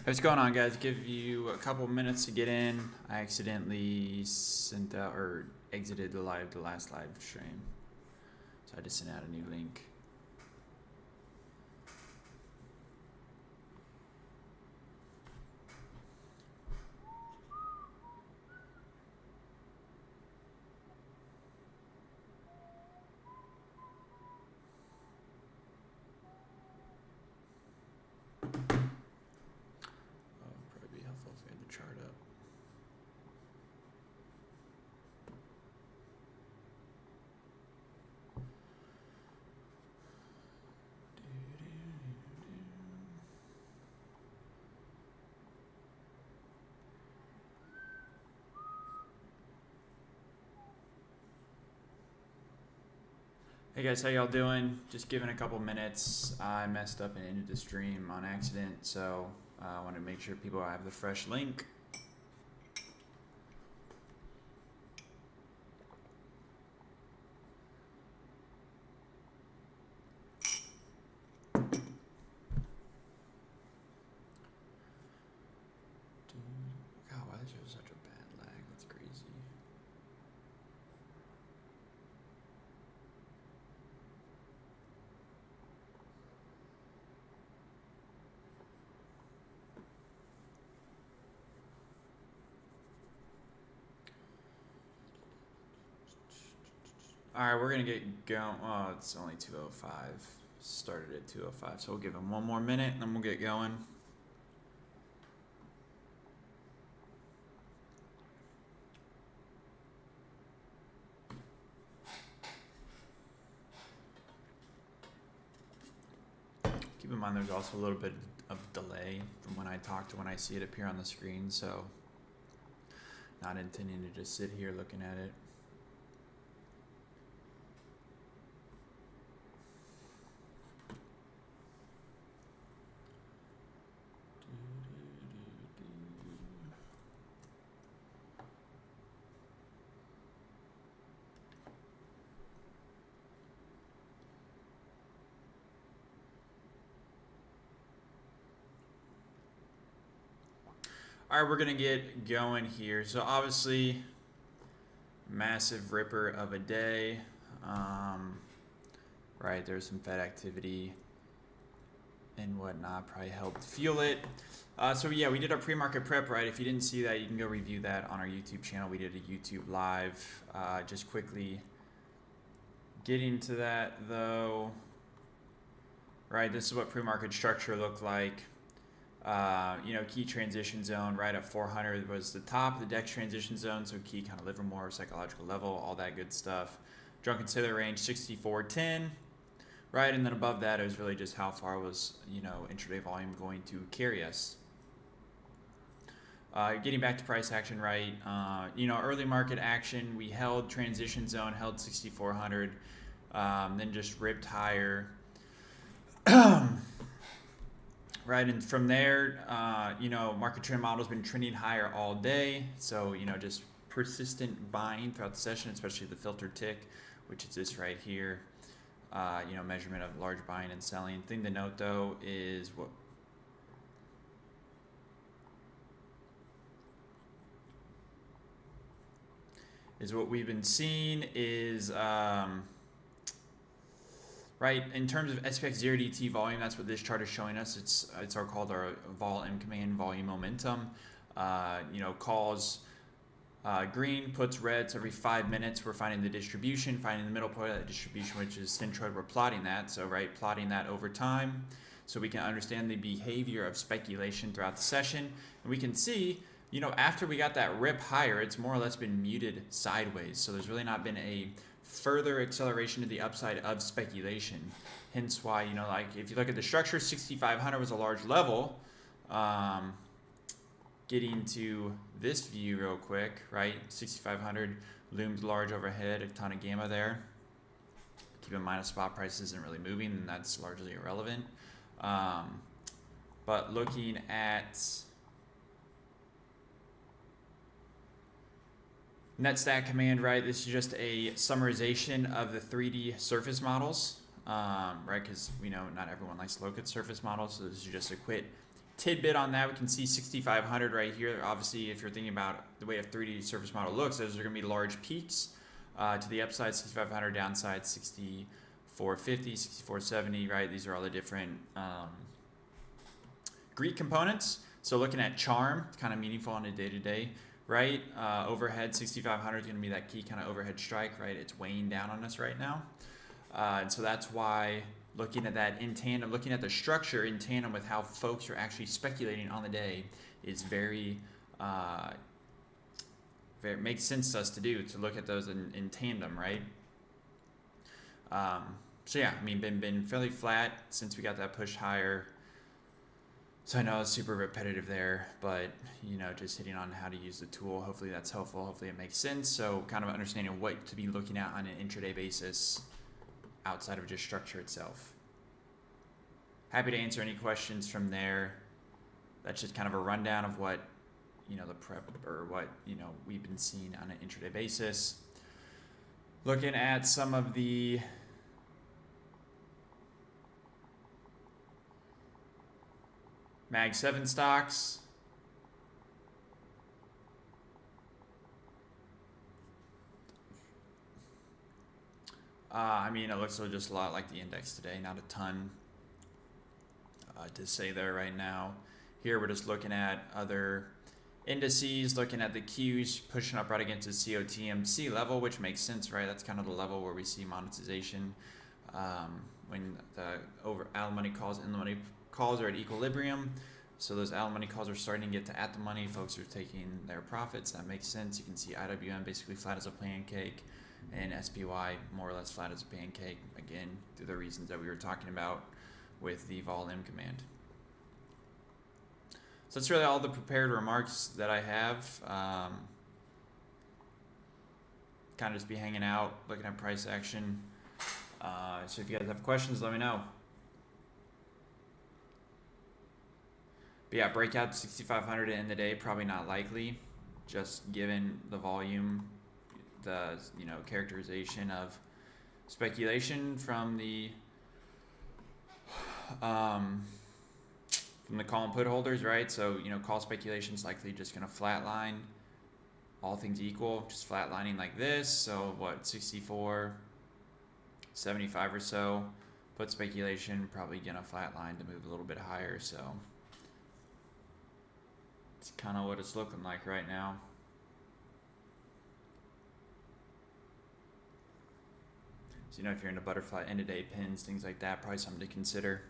What's going on, guys? Give you a couple minutes to get in. I accidentally sent out or exited the last live stream, so I just sent out a new link. Probably be helpful if we had the chart up. Hey guys, how y'all doing? Just giving a couple minutes. I messed up and ended the stream on accident, so I want to make sure people have the fresh link. God, why is there such a bad lag? That's crazy. All right, we're gonna get going. Oh, it's only 2:05. Started at 2:05, so we'll give them one more minute, and then we'll get going. Keep in mind, there's also a little bit of delay from when I talk to when I see it appear on the screen, so not intending to just sit here looking at it. All right, we're gonna get going here. So obviously, massive ripper of a day. Right, there's some Fed activity and whatnot, probably helped fuel it. So yeah, we did our pre-market prep, right? If you didn't see that, you can go review that on our YouTube channel. We did a YouTube live. Just quickly getting to that though, right? This is what pre-market structure looked like. Key transition zone right at 400 was the top of the DEX transition zone, so key kind of Livermore psychological level, all that good stuff. Drunken Sailor range 64.10, right, and then above that it was really just how far was intraday volume going to carry us. Getting back to price action, right? Early market action, we held transition zone, held 6,400, then just ripped higher. Right, and from there, market trend model's been trending higher all day. So, just persistent buying throughout the session, especially the filter tick, which is this right here. Measurement of large buying and selling. Thing to note though is what we've been seeing is right, in terms of SPX 0DT volume, that's what this chart is showing us. It's called our vol M command volume momentum. Calls green, puts red. So every 5 minutes, we're finding the distribution, finding the middle point of that distribution, which is centroid. We're plotting that. So plotting that over time, so we can understand the behavior of speculation throughout the session, and we can see. After we got that rip higher, it's more or less been muted sideways. So there's really not been a further acceleration to the upside of speculation. Hence why, if you look at the structure, 6,500 was a large level. Getting to this view real quick, right? 6,500 looms large overhead, a ton of gamma there. Keep in mind, a spot price isn't really moving, and that's largely irrelevant. But looking at net stat command, right? This is just a summarization of the 3D surface models, right? Because we know not everyone likes to look at surface models, so this is just a quick tidbit on that, we can see 6,500 right here. Obviously, if you're thinking about the way a 3D surface model looks, those are going to be large peaks to the upside, 6,500, downside 6,450, 6,470, right? These are all the different Greek components. So looking at charm, kind of meaningful on a day-to-day, right? Overhead 6,500 is going to be that key kind of overhead strike, right? It's weighing down on us right now. And so that's why looking at that in tandem, looking at the structure in tandem with how folks are actually speculating on the day is very makes sense to us to do, to look at those in tandem, right? So yeah, I mean, been fairly flat since we got that push higher. So I know it's super repetitive there, but you know, just hitting on how to use the tool. Hopefully that's helpful. Hopefully it makes sense. So kind of understanding what to be looking at on an intraday basis outside of just structure itself. Happy to answer any questions from there. That's just kind of a rundown of what, you know, the prep or what, you know, we've been seeing on an intraday basis. Looking at some of the Mag 7 stocks. I mean, it looks just a lot like the index today, not a ton to say there right now. Here we're just looking at other indices, looking at the Qs pushing up right against the COTMC level, which makes sense, right? That's kind of the level where we see monetization when the out of money calls, in the money calls are at equilibrium. So those out of money calls are starting to get to at the money. Folks are taking their profits. That makes sense. You can see IWM basically flat as a pancake, and SPY more or less flat as a pancake, again, through the reasons that we were talking about with the vol M command. So that's really all the prepared remarks that I have. Kind of just be hanging out, looking at price action. So if you guys have questions, let me know. But yeah, breakout to 6,500 to end the day, probably not likely, just given the volume, the characterization of speculation from the call and put holders, right? So call speculation is likely just going to flatline, all things equal, just flatlining like this. So what, 64.75 or so. Put speculation probably going to flatline to move a little bit higher. So it's kind of what it's looking like right now. So if you're into butterfly end of day pins, things like that, probably something to consider.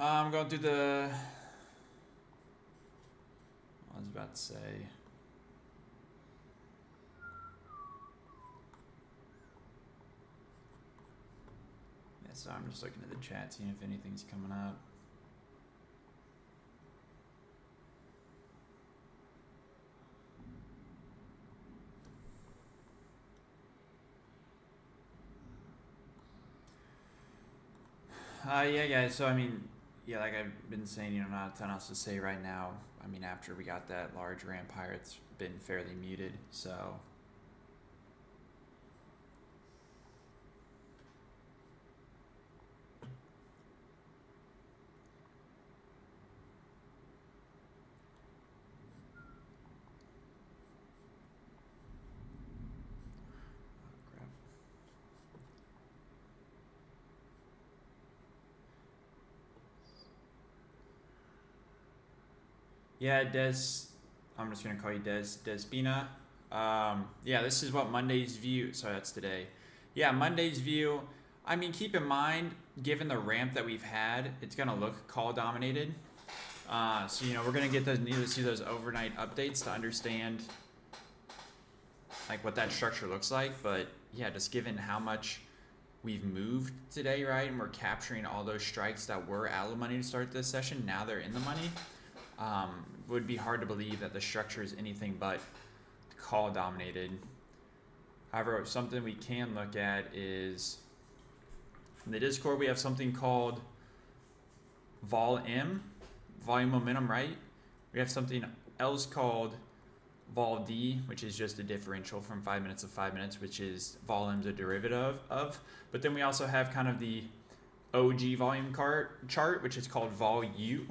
I'm going through the, I was about to say, yeah, so I'm just looking at the chat, seeing if anything's coming up. Yeah, guys, so I mean, yeah, like I've been saying, not a ton else to say right now. I mean, after we got that large ramp higher, it's been fairly muted, so. Yeah, Des, I'm just gonna call you Despina. Yeah, this is what Monday's view. Sorry, that's today. Yeah, Monday's view. I mean, keep in mind, given the ramp that we've had, it's gonna look call dominated. So you know, we're gonna need to see those overnight updates to understand like what that structure looks like. But yeah, just given how much we've moved today, right, and we're capturing all those strikes that were out of the money to start this session. Now they're in the money. Would be hard to believe that the structure is anything but call dominated. However, something we can look at is in the Discord we have something called volume momentum, right? We have something else called vol D, which is just a differential from 5 minutes to 5 minutes, which is volume's a derivative of. But then we also have kind of the OG volume chart, which is called vol U.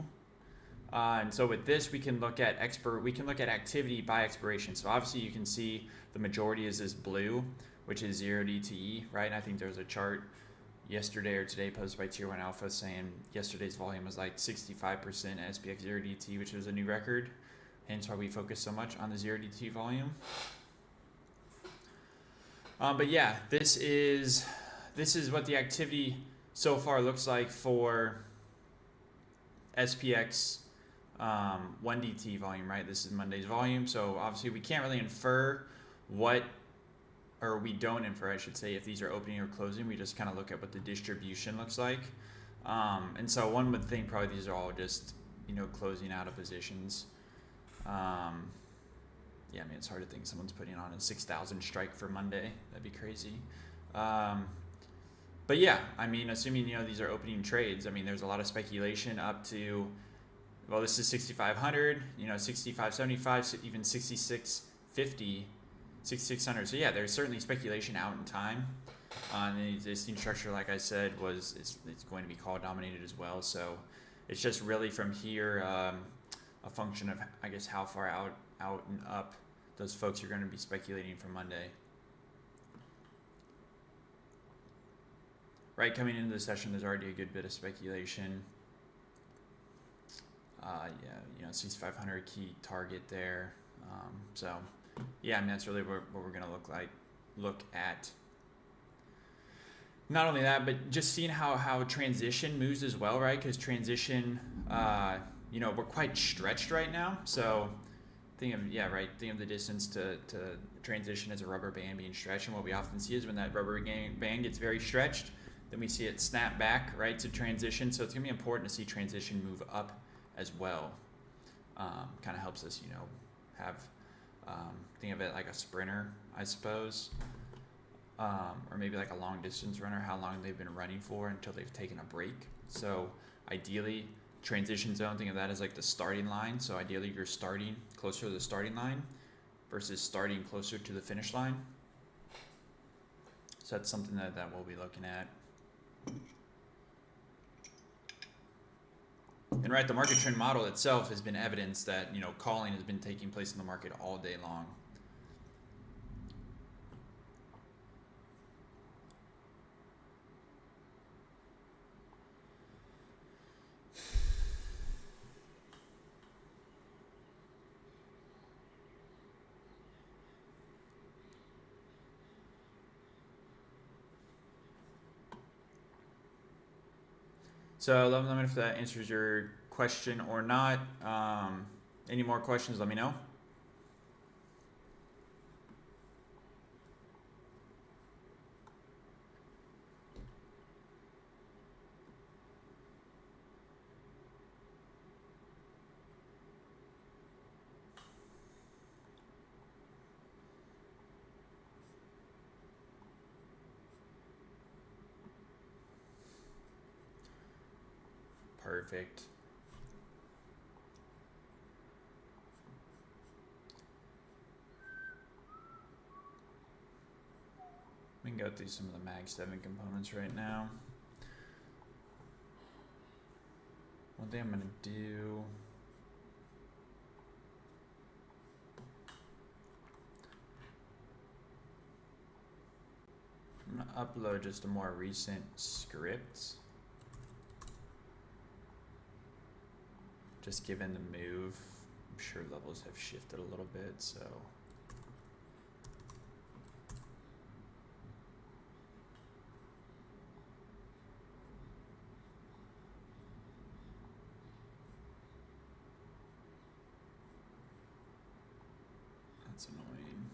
And so with this, we can look at activity by expiration. So obviously you can see the majority is this blue, which is 0 DTE, right? And I think there was a chart yesterday or today posted by Tier 1 Alpha saying yesterday's volume was like 65% SPX 0 DT, which was a new record. Hence why we focus so much on the 0 DT volume. But yeah, this is what the activity so far looks like for SPX 1 DT volume, right? This is Monday's volume. So obviously we can't really infer we don't infer, I should say, if these are opening or closing. We just kind of look at what the distribution looks like. And so one would think probably these are all just, you know, closing out of positions. Yeah, I mean, it's hard to think someone's putting on a 6,000 strike for Monday. That'd be crazy. But yeah, I mean, assuming, you know, these are opening trades, I mean, there's a lot of speculation up to, well, this is 6,500, you know, 6,575, even 6,650, 6,600. So yeah, there's certainly speculation out in time. The existing structure, like I said, it's going to be call dominated as well. So it's just really from here a function of, I guess, how far out and up those folks are going to be speculating for Monday. Right, coming into the session, there's already a good bit of speculation. Yeah, you know, 6,500 key target there. So, yeah, I mean, that's really what we're going to look at. Not only that, but just seeing how transition moves as well, right? Because transition, you know, we're quite stretched right now. So, think of the distance to transition as a rubber band being stretched. And what we often see is when that rubber band gets very stretched, then we see it snap back, right, to transition. So it's going to be important to see transition move up as well. Kind of helps us, you know, have, think of it like a sprinter, I suppose. Or maybe like a long distance runner, how long they've been running for until they've taken a break. So ideally, transition zone, think of that as like the starting line. So ideally you're starting closer to the starting line versus starting closer to the finish line. So that's something that we'll be looking at. And right, the market trend model itself has been evidence that, you know, calling has been taking place in the market all day long. So let me know if that answers your question or not. Any more questions, let me know. Perfect. We can go through some of the Mag 7 components right now. One thing I'm going to do, I'm going to upload just a more recent script. Just given the move sure levels have shifted a little bit, so. That's annoying.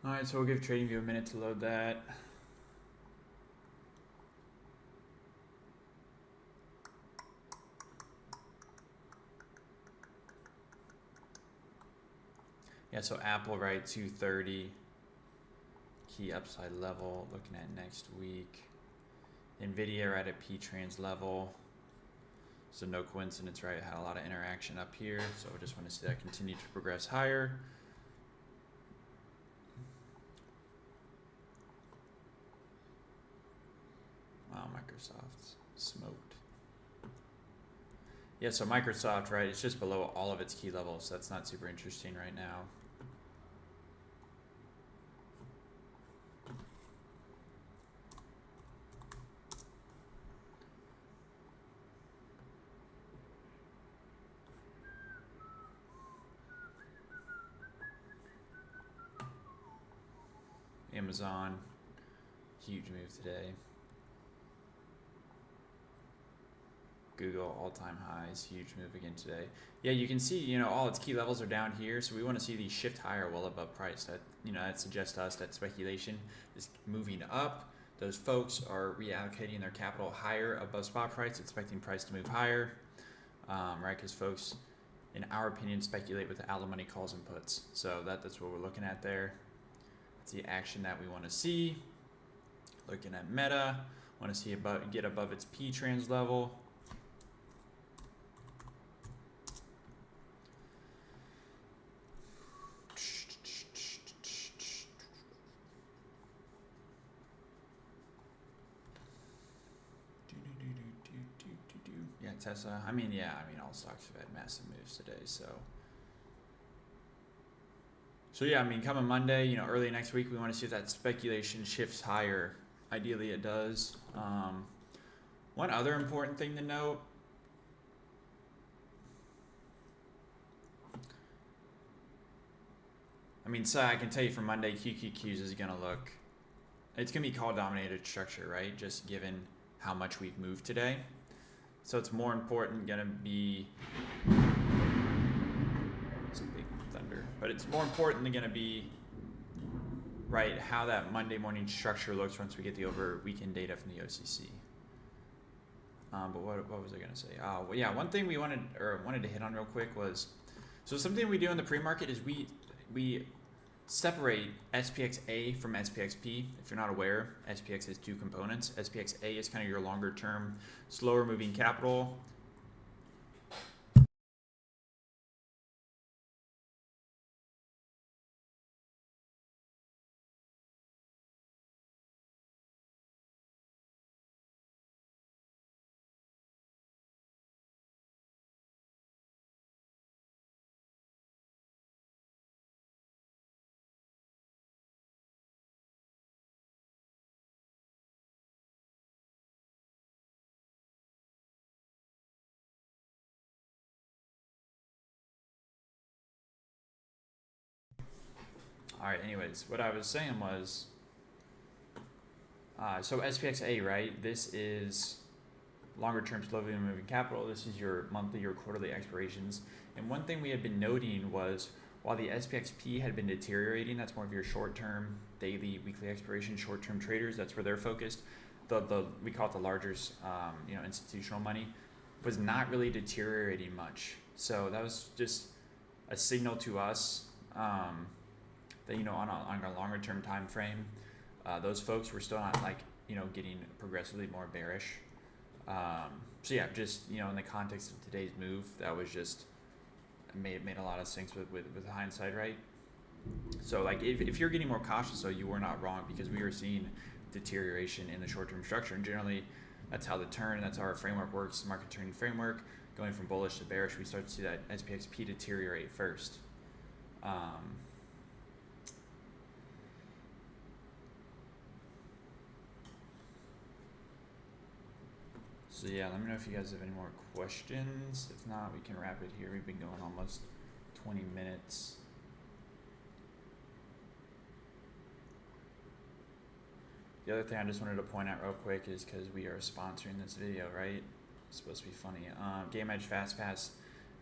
All right, so we'll give TradingView a minute to load that. Yeah, so Apple, right, 230, key upside level, looking at next week. NVIDIA right at P-trans level. So no coincidence, right, had a lot of interaction up here. So we just want to see that continue to progress higher. Wow, Microsoft's smoked. Yeah, so Microsoft, right, it's just below all of its key levels. So that's not super interesting right now. Amazon, huge move today. Google, all-time highs, huge move again today. Yeah, you can see, you know, all its key levels are down here, so we want to see these shift higher well above price. That, you know, that suggests to us that speculation is moving up. Those folks are reallocating their capital higher above spot price, expecting price to move higher, right? Because folks, in our opinion, speculate with the out of money calls and puts. So that's what we're looking at there. That's the action that we want to see. Looking at Meta, want to see get above its P-trans level. Yeah, Tesla. I mean, all stocks have had massive moves today, so. So yeah, I mean, coming Monday, you know, early next week, we want to see if that speculation shifts higher. Ideally, it does. One other important thing to note. I mean, so I can tell you for Monday, QQQs is going to look, it's going to be call dominated structure, right? Just given how much we've moved today. So it's more important going to be, some big thunder, but it's more important going to be, right, how that Monday morning structure looks once we get the over weekend data from the OCC. But what was I going to say? Oh, well, yeah, one thing we wanted to hit on real quick was, so something we do in the pre-market is we separate SPXA from SPXP. If you're not aware, SPX has two components. SPXA is kind of your longer term, slower moving capital. All right, anyways, what I was saying was, so SPXA, right? This is longer term slowly moving capital. This is your monthly or quarterly expirations. And one thing we had been noting was while the SPXP had been deteriorating, that's more of your short term, daily, weekly expiration, short term traders. That's where they're focused. We call it the larger, you know, institutional money was not really deteriorating much. So that was just a signal to us that, you know, on a longer term time frame, those folks were still not, like, you know, getting progressively more bearish. So yeah, just, you know, in the context of today's move, that was just made a lot of sense with hindsight, right? So like if you're getting more cautious, though, you were not wrong, because we were seeing deterioration in the short-term structure, and generally that's how that's how our framework works, market turning framework. Going from bullish to bearish, we start to see that SPXP deteriorate first. So yeah, let me know if you guys have any more questions. If not, we can wrap it here. We've been going almost 20 minutes. The other thing I just wanted to point out real quick is because we are sponsoring this video, right? It's supposed to be funny. GameEdge FastPass.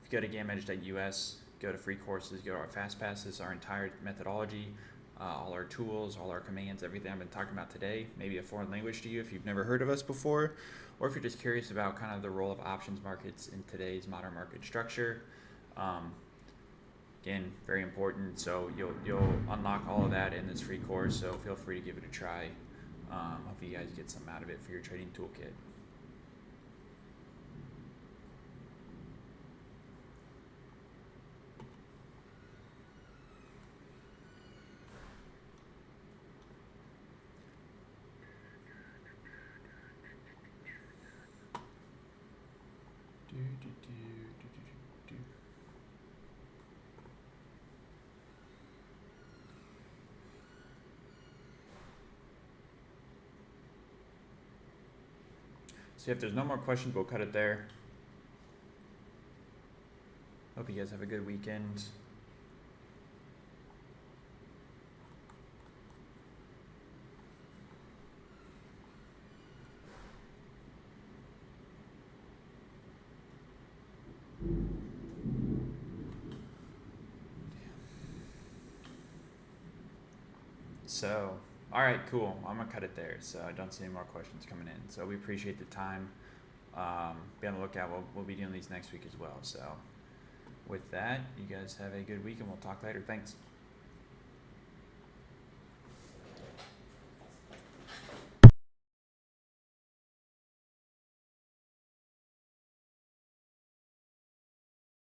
If you go to GameEdge.us, go to free courses, go to our FastPass. This is our entire methodology, all our tools, all our commands, everything I've been talking about today. Maybe a foreign language to you if you've never heard of us before, or if you're just curious about kind of the role of options markets in today's modern market structure. Again, very important. So you'll unlock all of that in this free course. So feel free to give it a try. Hope you guys get some out of it for your trading toolkit. So if there's no more questions, we'll cut it there. Hope you guys have a good weekend. So, all right, cool. I'm gonna cut it there. So I don't see any more questions coming in. So we appreciate the time. Be on the lookout. We'll be doing these next week as well. So with that, you guys have a good week and we'll talk later. Thanks.